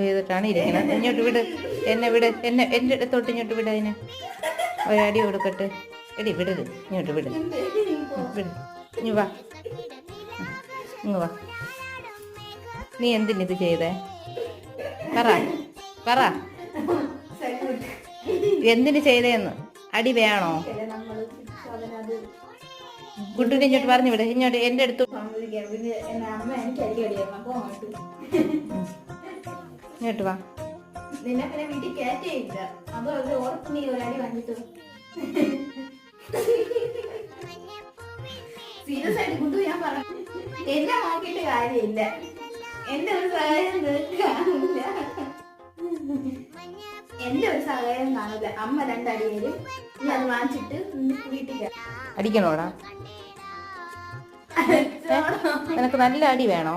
ചെയ്തിട്ടാണ് ഇരിക്കുന്നത്. ഇങ്ങോട്ട് വിട്, എന്നെ വിട്, എൻ്റെ അടുത്തോട്ട് ഇങ്ങോട്ട് വിട്. അതിന് ഒരടി കൊടുക്കട്ടെ. എടി വിടത്, ഇങ്ങോട്ട് വിട്, വിട്. ഇങ്ങ് വാ, ഇങ്ങ് വാ. നീ എന്തിനിത് ചെയ്തേ? പറ പറ, എന്തിന് ചെയ്തേന്ന്? അടി വേണോ? കുട്ടിനെ ഇങ്ങോട്ട് പറഞ്ഞു വിട്. ഇങ്ങോട്ട് എൻ്റെ അടുത്ത് ഇങ്ങോട്ട് വാ. നിന്നെ പിന്നെ വീട്ടിൽ കയറ്റിയില്ല. അതോ ഓർത്ത് നീ ഒരടി വാങ്ങിട്ടു. സീരിയസ് ആയിട്ട് കുട്ടു ഞാൻ പറഞ്ഞു, എന്നെ നോക്കിയിട്ട് കാര്യമില്ല. എന്റെ ഒരു സഹായം കാണില്ല. എന്റെ ഒരു സഹായം കാണില്ല. അമ്മ രണ്ടടി വരും, നീ അത് വാങ്ങിച്ചിട്ട് വീട്ടിൽ അടിക്കണോടാ? നിനക്ക് നല്ല അടി വേണോ?